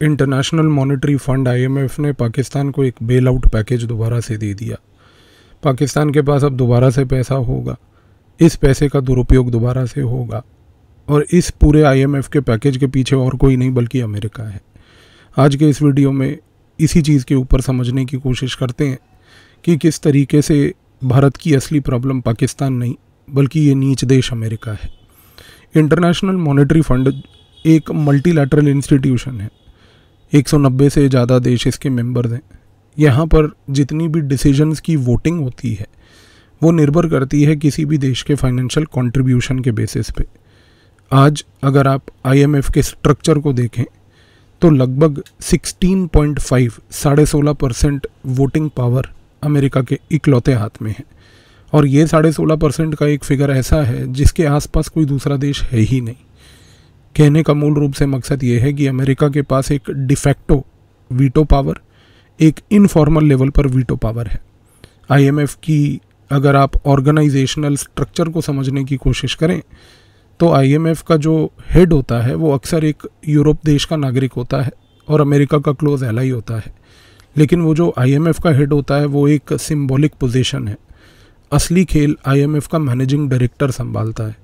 International monetary fund IMF ने पाकिस्तान को एक बेल आउट पैकेज दोबारा से दे दिया। पाकिस्तान के पास अब दोबारा से पैसा होगा, इस पैसे का दुरुपयोग दोबारा से होगा और इस पूरे आईएमएफ के पैकेज के पीछे और कोई नहीं बल्कि अमेरिका है। आज के इस वीडियो में इसी चीज़ के ऊपर समझने की कोशिश करते हैं कि किस तरीके से भारत की असली प्रॉब्लम पाकिस्तान नहीं बल्कि ये नीच देश अमेरिका है। इंटरनेशनल मॉनेटरी फंड एक मल्टीलैटरल इंस्टीट्यूशन है, 190 से ज़्यादा देश इसके मेंबर्स हैं। यहाँ पर जितनी भी डिसीजंस की वोटिंग होती है वो निर्भर करती है किसी भी देश के फाइनेंशियल कंट्रीब्यूशन के बेसिस पे। आज अगर आप आईएमएफ के स्ट्रक्चर को देखें तो लगभग 16.5 16.5% वोटिंग पावर अमेरिका के इकलौते हाथ में है और ये 16.5% का एक फिगर ऐसा है जिसके आसपास कोई दूसरा देश है ही नहीं। कहने का मूल रूप से मकसद ये है कि अमेरिका के पास एक डिफैक्टो वीटो पावर, एक इनफॉर्मल लेवल पर वीटो पावर है। आईएमएफ की अगर आप ऑर्गेनाइजेशनल स्ट्रक्चर को समझने की कोशिश करें तो आईएमएफ का जो हेड होता है वो अक्सर एक यूरोप देश का नागरिक होता है और अमेरिका का क्लोज एलाई होता है। लेकिन वो जो आईएमएफ का हेड होता है वो एक सिंबॉलिक पोजीशन है। असली खेल आईएमएफ का मैनेजिंग डायरेक्टर संभालता है।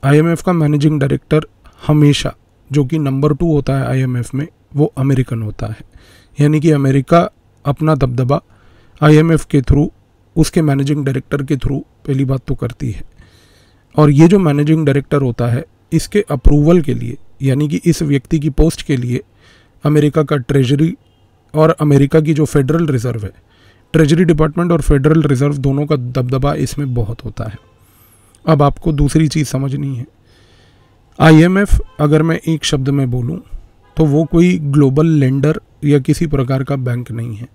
आईएमएफ का मैनेजिंग डायरेक्टर हमेशा, जो कि नंबर 2 होता है आईएमएफ में, वो अमेरिकन होता है। यानी कि अमेरिका अपना दबदबा आईएमएफ के थ्रू, उसके मैनेजिंग डायरेक्टर के थ्रू पहली बात तो करती है। और ये जो मैनेजिंग डायरेक्टर होता है इसके अप्रूवल के लिए, यानी कि इस व्यक्ति की पोस्ट के लिए अमेरिका का ट्रेजरी और अमेरिका की जो फेडरल रिज़र्व है, ट्रेजरी डिपार्टमेंट और फेडरल रिज़र्व दोनों का दबदबा इसमें बहुत होता है। अब आपको दूसरी चीज़ समझनी है। आईएमएफ अगर मैं एक शब्द में बोलूं तो वो कोई ग्लोबल लेंडर या किसी प्रकार का बैंक नहीं है।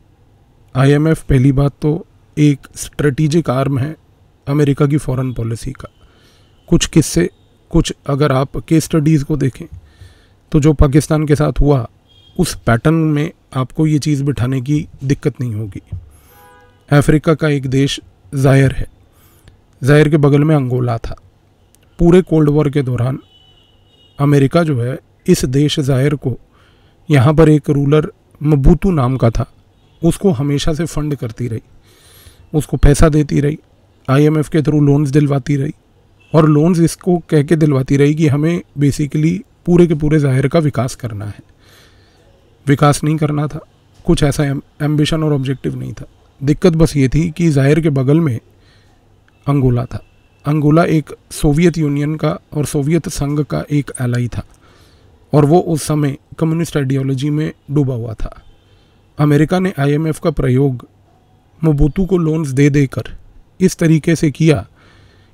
आईएमएफ पहली बात तो एक स्ट्रेटेजिक आर्म है अमेरिका की फॉरेन पॉलिसी का। कुछ किस्से, कुछ अगर आप केस स्टडीज़ को देखें तो जो पाकिस्तान के साथ हुआ उस पैटर्न में आपको ये चीज़ बिठाने की दिक्कत नहीं होगी। अफ्रीका का एक देश ज़ायर है, ज़ायर के बगल में अंगोला था। पूरे कोल्ड वॉर के दौरान अमेरिका जो है इस देश ज़ायर को, यहाँ पर एक रूलर मबूतू नाम का था, उसको हमेशा से फंड करती रही, उसको पैसा देती रही, आईएमएफ के थ्रू लोन्स दिलवाती रही और लोन्स इसको कह के दिलवाती रही कि हमें बेसिकली पूरे के पूरे ज़ायर का विकास करना है। विकास नहीं करना था, कुछ ऐसा एम्बिशन और ऑब्जेक्टिव नहीं था। दिक्कत बस ये थी कि ज़ायर के बगल में अंगोला था। अंगोला एक सोवियत यूनियन का और सोवियत संघ का एक एलाई था और वो उस समय कम्युनिस्ट आइडियोलॉजी में डूबा हुआ था। अमेरिका ने आईएमएफ का प्रयोग मोबूतू को लोन्स दे देकर इस तरीके से किया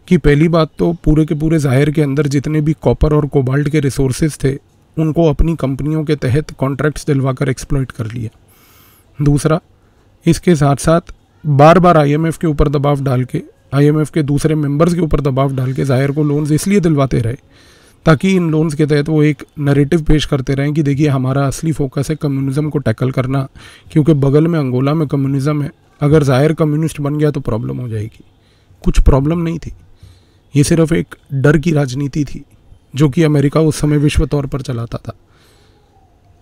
कि पहली बात तो पूरे के पूरे ज़ायर के अंदर जितने भी कॉपर और कोबाल्ट के रिसोर्सेज थे उनको अपनी कंपनियों के तहत कॉन्ट्रैक्ट्स दिलवाकर एक्सप्लॉइट कर लिया। दूसरा, इसके साथ साथ बार बार आईएमएफ के ऊपर दबाव डाल के, आईएमएफ के दूसरे मेंबर्स के ऊपर दबाव डाल के ज़ायर को लोन्स इसलिए दिलवाते रहे ताकि इन लोन्स के तहत वो एक नैरेटिव पेश करते रहें कि देखिए हमारा असली फोकस है कम्युनिज़्म को टैकल करना, क्योंकि बगल में अंगोला में कम्युनिज़्म है, अगर ज़ायर कम्युनिस्ट बन गया तो प्रॉब्लम हो जाएगी। कुछ प्रॉब्लम नहीं थी, ये सिर्फ एक डर की राजनीति थी जो कि अमेरिका उस समय विश्व तौर पर चलाता था।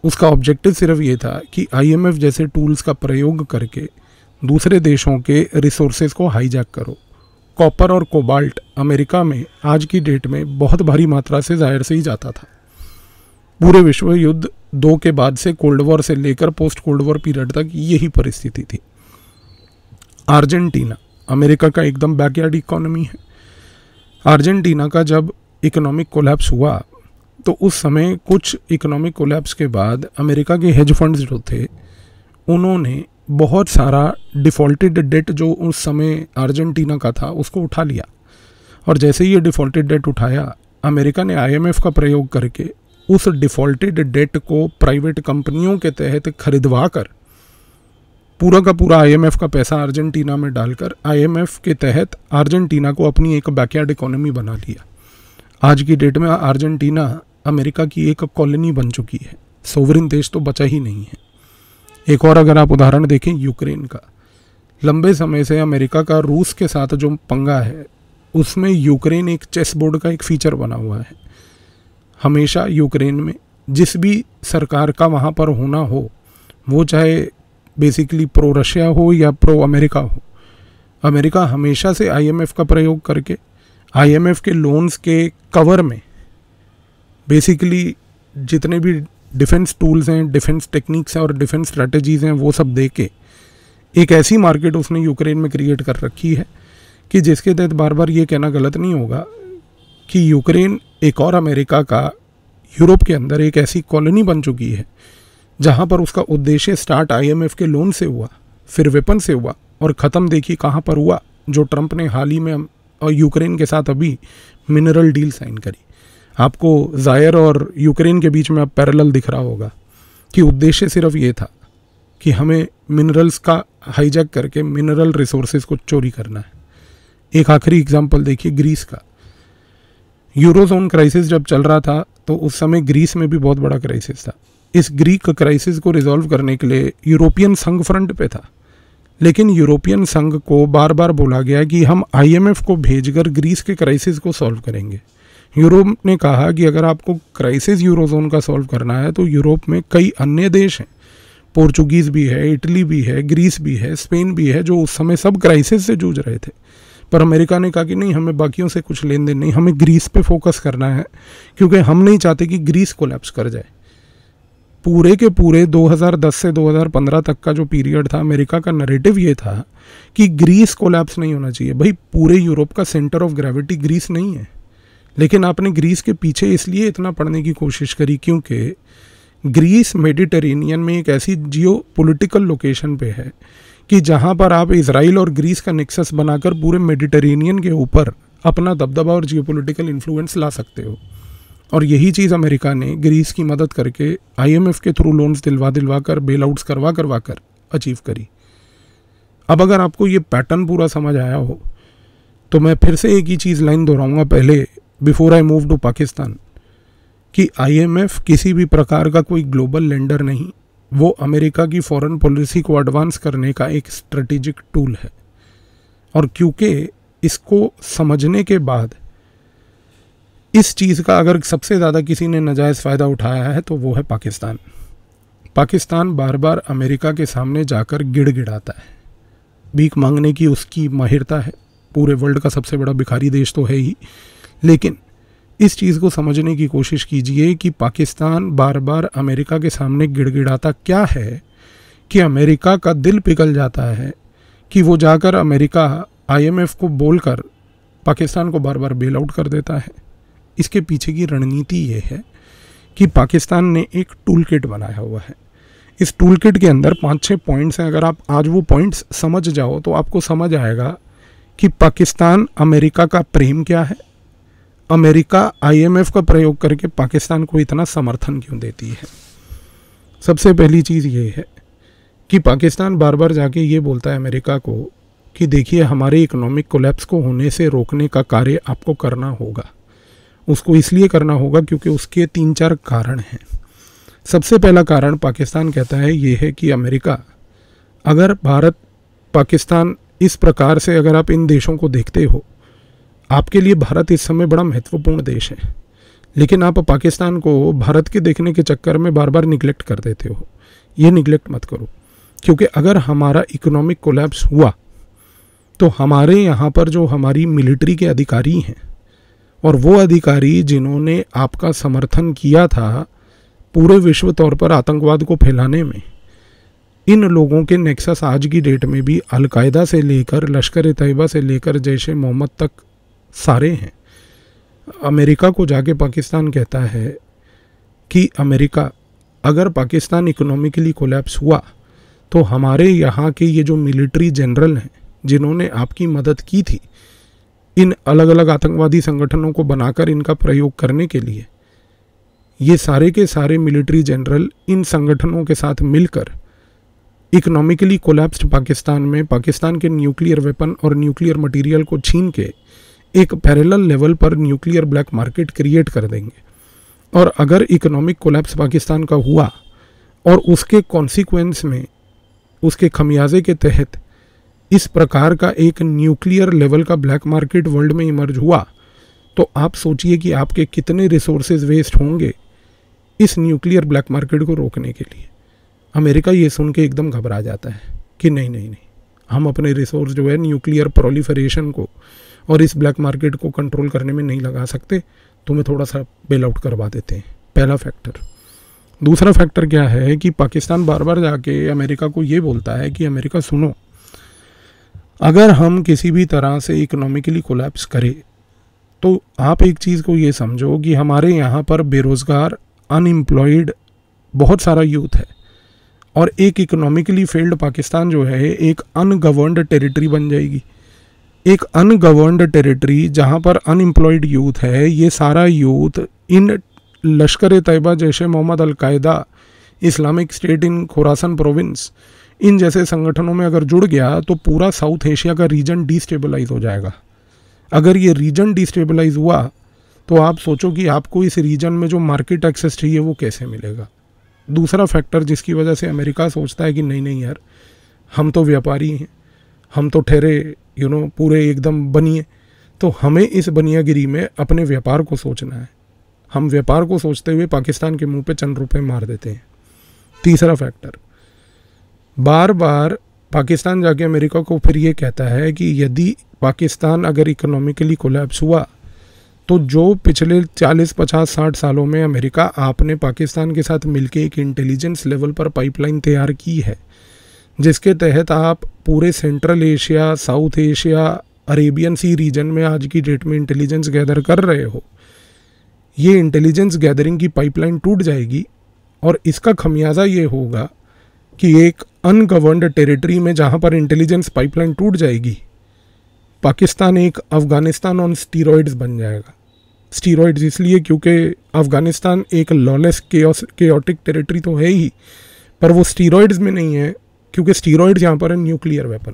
उसका ऑब्जेक्टिव सिर्फ ये था कि आईएमएफ जैसे टूल्स का प्रयोग करके दूसरे देशों के रिसोर्सेज को हाईजैक करो। कॉपर और कोबाल्ट अमेरिका में आज की डेट में बहुत भारी मात्रा से ज़ाहिर से ही जाता था। पूरे विश्व युद्ध 2 के बाद से, कोल्ड वॉर से लेकर पोस्ट कोल्ड वॉर पीरियड तक यही परिस्थिति थी। अर्जेंटीना अमेरिका का एकदम बैकयार्ड इकोनॉमी है। अर्जेंटीना का जब इकोनॉमिक कोलैप्स हुआ तो उस समय कुछ इकोनॉमिक कोलैप्स के बाद अमेरिका के हेज फंड्स जो थे उन्होंने बहुत सारा डिफ़ॉल्टेड डेट जो उस समय अर्जेंटीना का था उसको उठा लिया और जैसे ही ये डिफ़ॉल्टेड डेट उठाया, अमेरिका ने आईएमएफ का प्रयोग करके उस डिफ़ॉल्टेड डेट को प्राइवेट कंपनियों के तहत खरीदवा कर पूरा का पूरा आईएमएफ का पैसा अर्जेंटीना में डालकर आईएमएफ के तहत अर्जेंटीना को अपनी एक बैकयार्ड इकोनॉमी बना लिया। आज की डेट में अर्जेंटीना अमेरिका की एक कॉलोनी बन चुकी है, सोवरिन देश तो बचा ही नहीं है। एक और अगर आप उदाहरण देखें यूक्रेन का, लंबे समय से अमेरिका का रूस के साथ जो पंगा है उसमें यूक्रेन एक चेस बोर्ड का एक फीचर बना हुआ है। हमेशा यूक्रेन में जिस भी सरकार का वहाँ पर होना हो, वो चाहे बेसिकली प्रो रशिया हो या प्रो अमेरिका हो, अमेरिका हमेशा से आईएमएफ का प्रयोग करके आईएमएफ के लोन्स के कवर में बेसिकली जितने भी डिफेंस टूल्स हैं, डिफेंस टेक्निक्स हैं और डिफेंस स्ट्रेटजीज़ हैं, वो सब दे के एक ऐसी मार्केट उसने यूक्रेन में क्रिएट कर रखी है कि जिसके तहत बार बार ये कहना गलत नहीं होगा कि यूक्रेन एक और अमेरिका का यूरोप के अंदर एक ऐसी कॉलोनी बन चुकी है जहाँ पर उसका उद्देश्य स्टार्ट आईएमएफ के लोन से हुआ, फिर वेपन से हुआ और ख़त्म देखिए कहाँ पर हुआ, जो ट्रंप ने हाल ही में और यूक्रेन के साथ अभी मिनरल डील साइन करी। आपको ज़ायर और यूक्रेन के बीच में अब पैरेलल दिख रहा होगा कि उद्देश्य सिर्फ ये था कि हमें मिनरल्स का हाईजैक करके मिनरल रिसोर्सेज को चोरी करना है। एक आखिरी एग्जांपल देखिए ग्रीस का। यूरोजोन क्राइसिस जब चल रहा था तो उस समय ग्रीस में भी बहुत बड़ा क्राइसिस था। इस ग्रीक क्राइसिस को रिजॉल्व करने के लिए यूरोपियन संघ फ्रंट पे था, लेकिन यूरोपियन संघ को बार बार बोला गया कि हम आईएमएफ को भेजकर ग्रीस के क्राइसिस को सॉल्व करेंगे। यूरोप ने कहा कि अगर आपको क्राइसिस यूरोजोन का सॉल्व करना है तो यूरोप में कई अन्य देश हैं, पोर्चुगीज़ भी है, इटली भी है, ग्रीस भी है, स्पेन भी है, जो उस समय सब क्राइसिस से जूझ रहे थे। पर अमेरिका ने कहा कि नहीं, हमें बाकियों से कुछ लेन देन नहीं, हमें ग्रीस पे फोकस करना है क्योंकि हम नहीं चाहते कि ग्रीस कोलैप्स कर जाए। पूरे के पूरे 2010 से 2015 तक का जो पीरियड था, अमेरिका का नैरेटिव ये था कि ग्रीस कोलैप्स नहीं होना चाहिए। भाई पूरे यूरोप का सेंटर ऑफ ग्रेविटी ग्रीस नहीं है, लेकिन आपने ग्रीस के पीछे इसलिए इतना पढ़ने की कोशिश करी क्योंकि ग्रीस मेडिटेरेनियन में एक ऐसी जियो पॉलिटिकल लोकेशन पे है कि जहाँ पर आप इजराइल और ग्रीस का नेक्सस बनाकर पूरे मेडिटेरेनियन के ऊपर अपना दबदबा और जियो पॉलिटिकल इन्फ्लुएंस ला सकते हो। और यही चीज़ अमेरिका ने ग्रीस की मदद करके आईएमएफ के थ्रू लोन्स दिलवा कर बेल आउट्स करवा कर अचीव करी। अब अगर आपको ये पैटर्न पूरा समझ आया हो तो मैं फिर से एक ही चीज़ लाइन दोहराऊंगा पहले before I move to Pakistan कि आईएमएफ किसी भी प्रकार का कोई ग्लोबल लेंडर नहीं, वो अमेरिका की फॉरेन पॉलिसी को एडवांस करने का एक स्ट्रेटेजिक टूल है। और क्योंकि इसको समझने के बाद इस चीज़ का अगर सबसे ज़्यादा किसी ने नाजायज़ फ़ायदा उठाया है तो वो है पाकिस्तान। पाकिस्तान बार बार अमेरिका के सामने जाकर गिड़गिड़ाता है, भीख मांगने की उसकी माहिरता है, पूरे वर्ल्ड का सबसे बड़ा भिखारी देश तो है ही। लेकिन इस चीज़ को समझने की कोशिश कीजिए कि पाकिस्तान बार बार अमेरिका के सामने गिड़गिड़ाता क्या है कि अमेरिका का दिल पिघल जाता है कि वो जाकर अमेरिका आईएमएफ को बोलकर पाकिस्तान को बार बार बेल आउट कर देता है। इसके पीछे की रणनीति ये है कि पाकिस्तान ने एक टूल किट बनाया हुआ है। इस टूल किट के अंदर 5-6 पॉइंट्स हैं। अगर आप आज वो पॉइंट्स समझ जाओ तो आपको समझ आएगा कि पाकिस्तान अमेरिका का प्रेम क्या है, अमेरिका आईएमएफ का प्रयोग करके पाकिस्तान को इतना समर्थन क्यों देती है। सबसे पहली चीज़ ये है कि पाकिस्तान बार बार जाके ये बोलता है अमेरिका को कि देखिए हमारे इकोनॉमिक कोलैप्स को होने से रोकने का कार्य आपको करना होगा। उसको इसलिए करना होगा क्योंकि उसके 3-4 कारण हैं। सबसे पहला कारण पाकिस्तान कहता है ये है कि अमेरिका, अगर भारत पाकिस्तान इस प्रकार से अगर आप इन देशों को देखते हो, आपके लिए भारत इस समय बड़ा महत्वपूर्ण देश है, लेकिन आप पाकिस्तान को भारत के देखने के चक्कर में बार बार निगलेक्ट कर देते हो। ये निगलेक्ट मत करो, क्योंकि अगर हमारा इकोनॉमिक कोलैप्स हुआ तो हमारे यहाँ पर जो हमारी मिलिट्री के अधिकारी हैं और वो अधिकारी जिन्होंने आपका समर्थन किया था पूरे विश्व तौर पर आतंकवाद को फैलाने में, इन लोगों के नेक्सस आज की डेट में भी अलकायदा से लेकर लश्कर ए तैयबा से लेकर जैश ए मोहम्मद तक सारे हैं। अमेरिका को जाके पाकिस्तान कहता है कि अमेरिका, अगर पाकिस्तान इकोनॉमिकली कोलैप्स हुआ तो हमारे यहाँ के ये जो मिलिट्री जनरल हैं जिन्होंने आपकी मदद की थी इन अलग अलग आतंकवादी संगठनों को बनाकर इनका प्रयोग करने के लिए, ये सारे के सारे मिलिट्री जनरल इन संगठनों के साथ मिलकर इकोनॉमिकली कोलैप्स्ड पाकिस्तान में पाकिस्तान के न्यूक्लियर वेपन और न्यूक्लियर मटेरियल को छीन के एक पैरेलल लेवल पर न्यूक्लियर ब्लैक मार्केट क्रिएट कर देंगे। और अगर इकोनॉमिक कोलैप्स पाकिस्तान का हुआ और उसके कॉन्सिक्वेंस में, उसके खमियाजे के तहत इस प्रकार का एक न्यूक्लियर लेवल का ब्लैक मार्केट वर्ल्ड में इमर्ज हुआ, तो आप सोचिए कि आपके कितने रिसोर्सेज वेस्ट होंगे इस न्यूक्लियर ब्लैक मार्केट को रोकने के लिए। अमेरिका ये सुन के एकदम घबरा जाता है कि नहीं नहीं नहीं, हम अपने रिसोर्स जो है न्यूक्लियर प्रोलिफरेशन को और इस ब्लैक मार्केट को कंट्रोल करने में नहीं लगा सकते, तुम्हें थोड़ा सा बेल आउट करवा देते हैं। पहला फैक्टर। दूसरा फैक्टर क्या है कि पाकिस्तान बार बार जाके अमेरिका को ये बोलता है कि अमेरिका सुनो, अगर हम किसी भी तरह से इकोनॉमिकली कोलैप्स करें तो आप एक चीज़ को ये समझो कि हमारे यहाँ पर बेरोज़गार, अनएम्प्लॉयड बहुत सारा यूथ है, और एक इकोनॉमिकली फेल्ड पाकिस्तान जो है एक अनगवर्नड टेरिटरी बन जाएगी। एक अनगवर्नड टेरिटरी जहाँ पर अनएम्प्लॉयड यूथ है, ये सारा यूथ इन लश्कर तैयबा जैसे Mohammad al Qaeda, Islamic State in Khorasan province, इन जैसे संगठनों में अगर जुड़ गया तो पूरा साउथ एशिया का रीजन डिस्टेबलाइज हो जाएगा। अगर ये रीजन डिस्टेबलाइज हुआ तो आप सोचो कि आपको इस रीजन में जो मार्केट एक्सेस चाहिए वो कैसे मिलेगा। दूसरा फैक्टर जिसकी वजह से अमेरिका सोचता है कि नहीं नहीं यार, हम तो व्यापारी हैं, हम तो ठहरे पूरे एकदम बनिए, तो हमें इस बनियागिरी में अपने व्यापार को सोचना है। हम व्यापार को सोचते हुए पाकिस्तान के मुंह पे चंद रुपए मार देते हैं। तीसरा फैक्टर, बार बार पाकिस्तान जाके अमेरिका को फिर ये कहता है कि यदि पाकिस्तान अगर इकोनॉमिकली कोलैप्स हुआ तो जो पिछले 40, 50, 60 सालों में अमेरिका आपने पाकिस्तान के साथ मिलके एक इंटेलिजेंस लेवल पर पाइपलाइन तैयार की है, जिसके तहत आप पूरे Central Asia, South Asia, Arabian Sea region में आज की डेट में इंटेलिजेंस गैदर कर रहे हो, ये इंटेलिजेंस गैदरिंग की पाइपलाइन टूट जाएगी। और इसका खमियाजा ये होगा कि एक अनगवर्नड टेरिटरी में जहाँ पर इंटेलिजेंस पाइपलाइन टूट जाएगी, पाकिस्तान एक अफ़गानिस्तान ऑन स्टीरॉइड्स बन जाएगा। स्टीरॉइड्स इसलिए क्योंकि अफ़गानिस्तान एक लॉलेस केओटिक टेरिटरी तो है ही, पर वो स्टीरॉइड्स में नहीं है क्योंकि स्टीरॉइड्स यहाँ पर है न्यूक्लियर वेपन।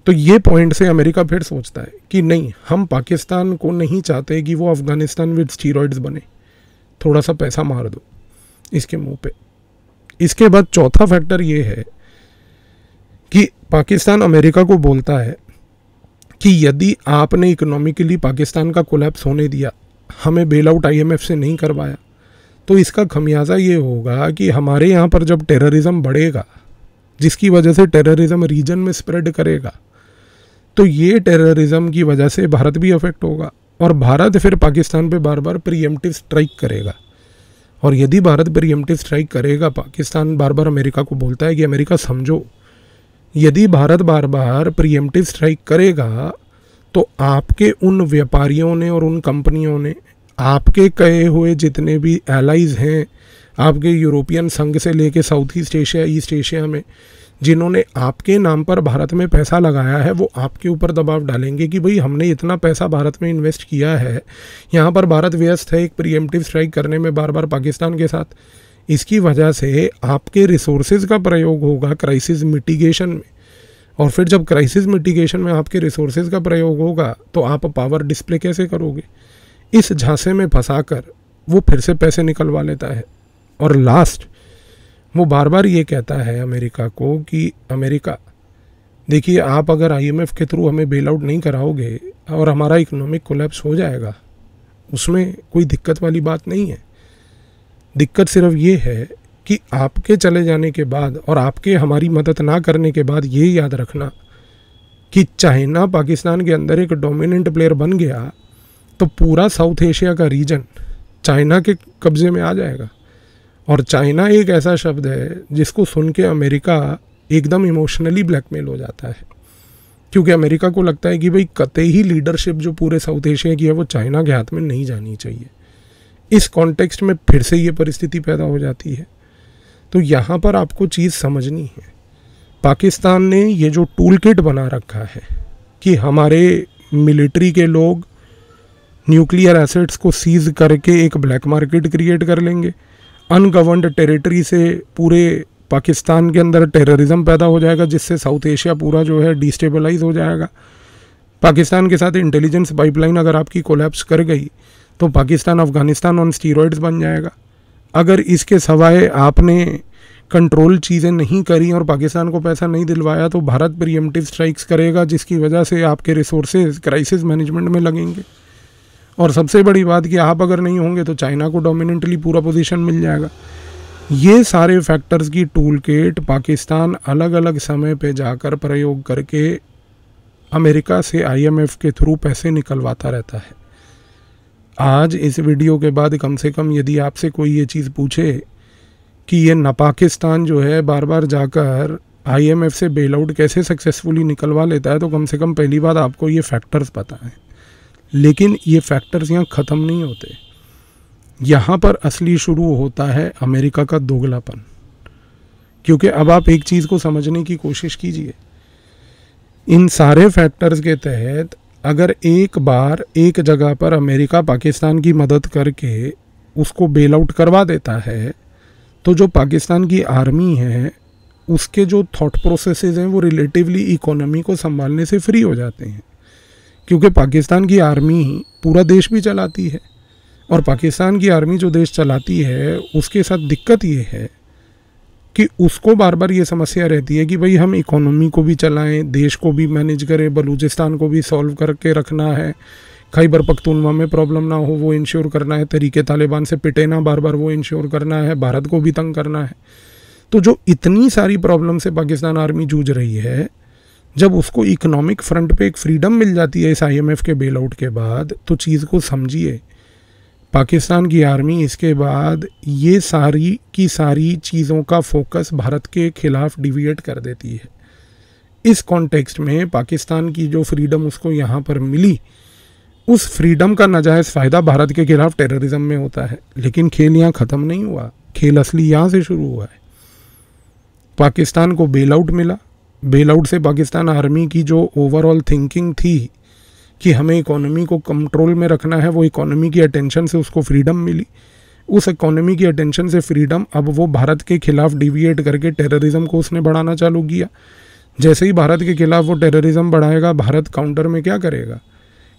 तो ये पॉइंट से अमेरिका फिर सोचता है कि नहीं, हम पाकिस्तान को नहीं चाहते कि वो अफ़गानिस्तान विद स्टीरॉइड्स बने, थोड़ा सा पैसा मार दो इसके मुंह पे। इसके बाद चौथा फैक्टर ये है कि पाकिस्तान अमेरिका को बोलता है कि यदि आपने इकोनॉमिकली पाकिस्तान का कोलैप्स होने दिया, हमें बेल आउट IMF से नहीं करवाया, तो इसका खमियाजा ये होगा कि हमारे यहाँ पर जब टेररिज्म बढ़ेगा, जिसकी वजह से टेररिज्म रीजन में स्प्रेड करेगा, तो ये टेररिज्म की वजह से भारत भी अफेक्ट होगा और भारत फिर पाकिस्तान पे बार बार प्रीएम्प्टिव स्ट्राइक करेगा। और यदि भारत प्रीएम्प्टिव स्ट्राइक करेगा, पाकिस्तान बार बार अमेरिका को बोलता है कि अमेरिका समझो, यदि भारत बार बार प्रीएम्प्टिव स्ट्राइक करेगा तो आपके उन व्यापारियों ने और उन कंपनियों ने, आपके कहे हुए जितने भी एलाइज हैं, आपके यूरोपियन संघ से लेके south east Asia, east Asia में जिन्होंने आपके नाम पर भारत में पैसा लगाया है, वो आपके ऊपर दबाव डालेंगे कि भाई हमने इतना पैसा भारत में इन्वेस्ट किया है, यहाँ पर भारत व्यस्त है एक प्रीएम्प्टिव स्ट्राइक करने में बार बार पाकिस्तान के साथ। इसकी वजह से आपके रिसोर्सेज का प्रयोग होगा क्राइसिस मिटिगेशन में, और फिर जब क्राइसिस मिटिगेशन में आपके रिसोर्सेज का प्रयोग होगा तो आप पावर डिस्प्ले कैसे करोगे। इस झांसे में फंसाकर वो फिर से पैसे निकलवा लेता है। और लास्ट, वो बार बार ये कहता है अमेरिका को कि अमेरिका देखिए, आप अगर IMF के थ्रू हमें बेल आउट नहीं कराओगे और हमारा इकोनॉमिक कोलैप्स हो जाएगा, उसमें कोई दिक्कत वाली बात नहीं है। दिक्कत सिर्फ ये है कि आपके चले जाने के बाद और आपके हमारी मदद ना करने के बाद ये याद रखना कि चाइना पाकिस्तान के अंदर एक डोमिनेंट प्लेयर बन गया तो पूरा साउथ एशिया का रीजन चाइना के कब्जे में आ जाएगा। और चाइना एक ऐसा शब्द है जिसको सुन के अमेरिका एकदम इमोशनली ब्लैकमेल हो जाता है, क्योंकि अमेरिका को लगता है कि भाई कतई ही लीडरशिप जो पूरे साउथ एशिया की है वो चाइना के हाथ में नहीं जानी चाहिए। इस कॉन्टेक्स्ट में फिर से ये परिस्थिति पैदा हो जाती है। तो यहाँ पर आपको चीज़ समझनी है, पाकिस्तान ने ये जो टूल किट बना रखा है कि हमारे मिलिट्री के लोग न्यूक्लियर एसेट्स को सीज करके एक ब्लैक मार्केट क्रिएट कर लेंगे, अनगवर्नड टेरिटरी से पूरे पाकिस्तान के अंदर टेररिज्म पैदा हो जाएगा, जिससे साउथ एशिया पूरा जो है डिस्टेबलाइज हो जाएगा। पाकिस्तान के साथ इंटेलिजेंस पाइपलाइन अगर आपकी कोलैप्स कर गई तो पाकिस्तान अफ़गानिस्तान ऑन स्टीरॉइड्स बन जाएगा। अगर इसके सवाए आपने कंट्रोल चीज़ें नहीं करी और पाकिस्तान को पैसा नहीं दिलवाया तो भारत प्रीएम्प्टिव स्ट्राइक्स करेगा, जिसकी वजह से आपके रिसोर्सेज क्राइसिस मैनेजमेंट में लगेंगे और सबसे बड़ी बात कि आप अगर नहीं होंगे तो चाइना को डोमिनेंटली पूरा पोजीशन मिल जाएगा। ये सारे फैक्टर्स की टूल किट पाकिस्तान अलग अलग समय पे जाकर प्रयोग करके अमेरिका से IMF के थ्रू पैसे निकलवाता रहता है। आज इस वीडियो के बाद कम से कम यदि आपसे कोई ये चीज़ पूछे कि ये न पाकिस्तान जो है बार बार जाकर IMF से बेल आउट कैसे सक्सेसफुली निकलवा लेता है, तो कम से कम पहली बात आपको ये फैक्टर्स पता है। लेकिन ये फैक्टर्स यहाँ ख़त्म नहीं होते। यहाँ पर असली शुरू होता है अमेरिका का दोगलापन। क्योंकि अब आप एक चीज़ को समझने की कोशिश कीजिए, इन सारे फैक्टर्स के तहत अगर एक बार एक जगह पर अमेरिका पाकिस्तान की मदद करके उसको बेल आउट करवा देता है, तो जो पाकिस्तान की आर्मी है उसके जो थॉट प्रोसेसेस हैं वो रिलेटिवली इकोनॉमी को संभालने से फ्री हो जाते हैं। क्योंकि पाकिस्तान की आर्मी पूरा देश भी चलाती है, और पाकिस्तान की आर्मी जो देश चलाती है उसके साथ दिक्कत ये है कि उसको बार बार ये समस्या रहती है कि भाई हम इकोनॉमी को भी चलाएं, देश को भी मैनेज करें, बलूचिस्तान को भी सॉल्व करके रखना है, खैबर पख्तूनख्वा में प्रॉब्लम ना हो वो इंश्योर करना है, तरीके तालिबान से पिटे ना बार बार वो इंश्योर करना है, भारत को भी तंग करना है। तो जो इतनी सारी प्रॉब्लम से पाकिस्तान आर्मी जूझ रही है, जब उसको इकोनॉमिक फ्रंट पे एक फ्रीडम मिल जाती है इस IMF के बेल आउट के बाद, तो चीज़ को समझिए, पाकिस्तान की आर्मी इसके बाद ये सारी की सारी चीज़ों का फोकस भारत के खिलाफ डिविएट कर देती है। इस कॉन्टेक्स्ट में पाकिस्तान की जो फ्रीडम उसको यहाँ पर मिली, उस फ्रीडम का नाजायज़ फ़ायदा भारत के खिलाफ टेररिज्म में होता है। लेकिन खेल यहाँ ख़त्म नहीं हुआ, खेल असली यहाँ से शुरू हुआ है। पाकिस्तान को बेल आउट मिला, बेल आउट से पाकिस्तान आर्मी की जो ओवरऑल थिंकिंग थी कि हमें इकोनॉमी को कंट्रोल में रखना है, वो इकोनॉमी की अटेंशन से उसको फ्रीडम मिली। उस इकोनॉमी की अटेंशन से फ्रीडम अब वो भारत के खिलाफ डिविएट करके टेररिज्म को उसने बढ़ाना चालू किया। जैसे ही भारत के खिलाफ वो टेररिज्म बढ़ाएगा, भारत काउंटर में क्या करेगा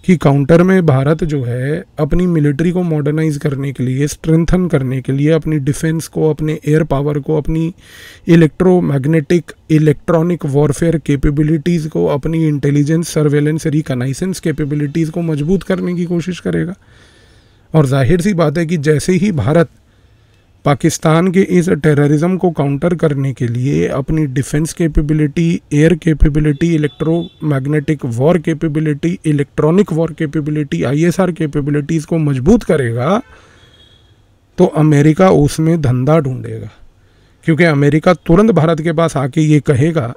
कि काउंटर में भारत जो है अपनी मिलिट्री को मॉडर्नाइज करने के लिए, स्ट्रेंथन करने के लिए, अपनी डिफेंस को, अपने एयर पावर को, अपनी इलेक्ट्रोमैग्नेटिक इलेक्ट्रॉनिक वॉरफेयर कैपेबिलिटीज़ को, अपनी इंटेलिजेंस सर्वेलेंस रिकनाइसेंस कैपेबिलिटीज़ को मजबूत करने की कोशिश करेगा। और जाहिर सी बात है कि जैसे ही भारत पाकिस्तान के इस टेररिज्म को काउंटर करने के लिए अपनी defence capability, air capability, electromagnetic war capability, electronic war capability, ISR capabilities को मजबूत करेगा, तो अमेरिका उसमें धंधा ढूंढेगा। क्योंकि अमेरिका तुरंत भारत के पास आके ये कहेगा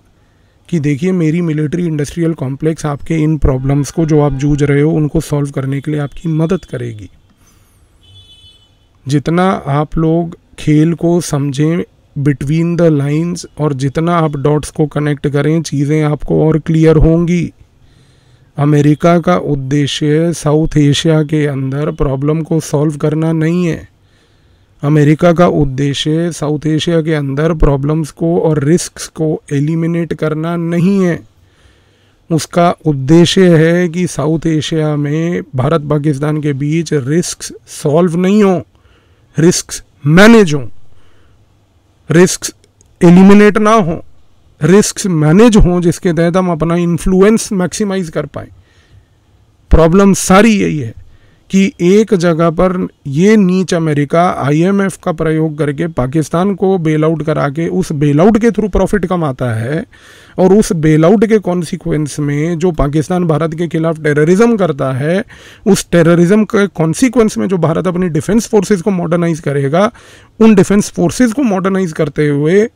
कि देखिए मेरी मिलिट्री इंडस्ट्रियल कॉम्प्लेक्स आपके इन प्रॉब्लम्स को जो आप जूझ रहे हो उनको सॉल्व करने के लिए आपकी मदद करेगी। जितना आप लोग खेल को समझें बिटवीन द लाइंस और जितना आप डॉट्स को कनेक्ट करें, चीज़ें आपको और क्लियर होंगी। अमेरिका का उद्देश्य साउथ एशिया के अंदर प्रॉब्लम को सॉल्व करना नहीं है। अमेरिका का उद्देश्य साउथ एशिया के अंदर प्रॉब्लम्स को और रिस्क्स को एलिमिनेट करना नहीं है। उसका उद्देश्य है कि साउथ एशिया में भारत पाकिस्तान के बीच रिस्क्स सॉल्व नहीं हो, रिस्क्स मैनेज हो, रिस्क्स एलिमिनेट ना हो, रिस्क्स मैनेज हो, जिसके तहत हम अपना इन्फ्लुएंस मैक्सिमाइज कर पाए। प्रॉब्लम सारी यही है कि एक जगह पर ये नीच अमेरिका IMF का प्रयोग करके पाकिस्तान को बेल आउट करा के उस बेल आउट के थ्रू प्रॉफिट कमाता है, और उस बेल आउट के कॉन्सिक्वेंस में जो पाकिस्तान भारत के खिलाफ टेररिज्म करता है, उस टेररिज्म के कॉन्सिक्वेंस में जो भारत अपनी डिफेंस फोर्सेस को मॉडर्नाइज करेगा, उन डिफेंस फोर्सेस को मॉडर्नाइज करते हुए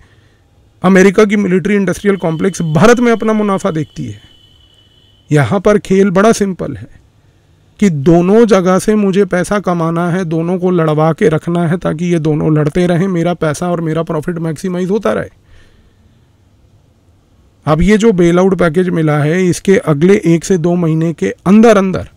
अमेरिका की मिलिट्री इंडस्ट्रियल कॉम्प्लेक्स भारत में अपना मुनाफा देखती है। यहाँ पर खेल बड़ा सिंपल है कि दोनों जगह से मुझे पैसा कमाना है, दोनों को लड़वा के रखना है ताकि ये दोनों लड़ते रहें, मेरा पैसा और मेरा प्रॉफिट मैक्सिमाइज होता रहे। अब ये जो बेल आउट पैकेज मिला है, इसके अगले 1 से 2 महीने के अंदर अंदर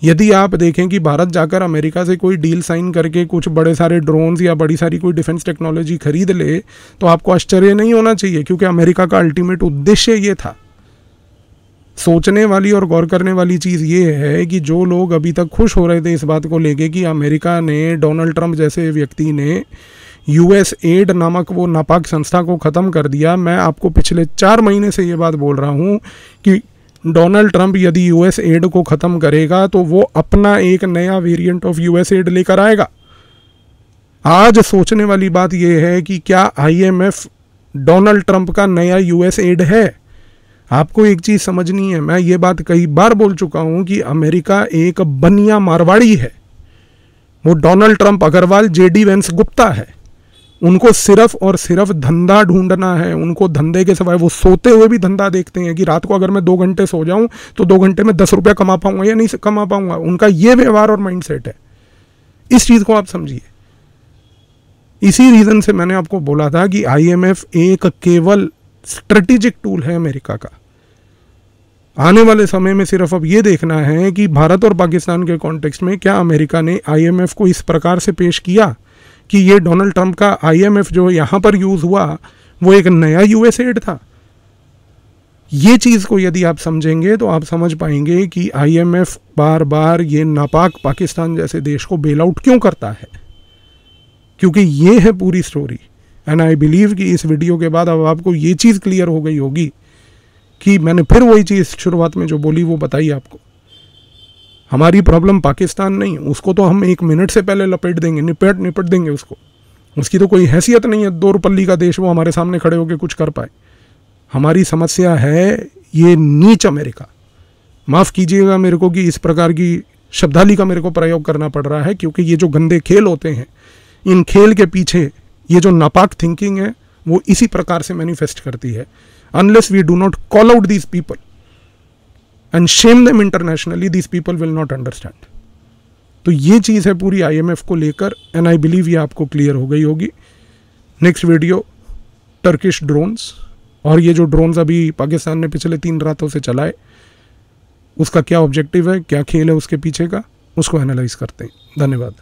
यदि आप देखें कि भारत जाकर अमेरिका से कोई डील साइन करके कुछ बड़े सारे ड्रोन्स या बड़ी सारी कोई डिफेंस टेक्नोलॉजी खरीद ले, तो आपको आश्चर्य नहीं होना चाहिए, क्योंकि अमेरिका का अल्टीमेट उद्देश्य ये था। सोचने वाली और गौर करने वाली चीज़ ये है कि जो लोग अभी तक खुश हो रहे थे इस बात को लेके कि अमेरिका ने, डोनाल्ड ट्रंप जैसे व्यक्ति ने USAID नामक वो नापाक संस्था को ख़त्म कर दिया, मैं आपको पिछले 4 महीने से ये बात बोल रहा हूँ कि डोनाल्ड ट्रंप यदि यूएस एड को ख़त्म करेगा तो वो अपना एक नया वेरिएंट ऑफ यूएस एड लेकर आएगा। आज सोचने वाली बात यह है कि क्या आईएमएफ डोनाल्ड ट्रंप का नया यूएस एड है? आपको एक चीज़ समझनी है, मैं ये बात कई बार बोल चुका हूं कि अमेरिका एक बनिया मारवाड़ी है। वो Donald Trump, Agarwal, JD Vance, Gupta है। उनको सिर्फ और सिर्फ धंधा ढूंढना है। उनको धंधे के सिवाय, वो सोते हुए भी धंधा देखते हैं कि रात को अगर मैं 2 घंटे सो जाऊं तो 2 घंटे में 10 रुपया कमा पाऊंगा या नहीं कमा पाऊंगा। उनका ये व्यवहार और माइंडसेट है। इस चीज़ को आप समझिए। इसी रीज़न से मैंने आपको बोला था कि आईएमएफ एक केवल स्ट्रेटेजिक टूल है अमेरिका का। आने वाले समय में सिर्फ अब ये देखना है कि भारत और पाकिस्तान के कॉन्टेक्स्ट में क्या अमेरिका ने आईएमएफ को इस प्रकार से पेश किया कि ये डोनाल्ड ट्रंप का आईएमएफ जो यहाँ पर यूज़ हुआ वो एक नया यूएस एड था। ये चीज़ को यदि आप समझेंगे तो आप समझ पाएंगे कि आईएमएफ बार बार ये नापाक पाकिस्तान जैसे देश को बेल आउट क्यों करता है, क्योंकि ये है पूरी स्टोरी। एंड आई बिलीव कि इस वीडियो के बाद अब आपको ये चीज़ क्लियर हो गई होगी कि मैंने फिर वही चीज़ शुरुआत में जो बोली वो बताई आपको। हमारी प्रॉब्लम पाकिस्तान नहीं, उसको तो हम 1 मिनट से पहले लपेट देंगे, निपट देंगे उसको। उसकी तो कोई हैसियत नहीं है 2 रुपये का देश वो हमारे सामने खड़े होकर कुछ कर पाए। हमारी समस्या है ये नीच अमेरिका। माफ़ कीजिएगा मेरे को कि इस प्रकार की शब्दावली का मेरे को प्रयोग करना पड़ रहा है, क्योंकि ये जो गंदे खेल होते हैं, इन खेल के पीछे ये जो नापाक थिंकिंग है वो इसी प्रकार से मैनिफेस्ट करती है। Unless we do not call out these people and shame them internationally, these people will not understand. तो ये चीज़ है पूरी आईएमएफ को लेकर। एंड आई बिलीव ये आपको क्लियर हो गई होगी। नेक्स्ट वीडियो टर्किश ड्रोन्स, और ये जो ड्रोन्स अभी पाकिस्तान ने पिछले 3 रातों से चलाए, उसका क्या ऑब्जेक्टिव है, क्या खेल है उसके पीछे का, उसको एनालाइज करते हैं। धन्यवाद।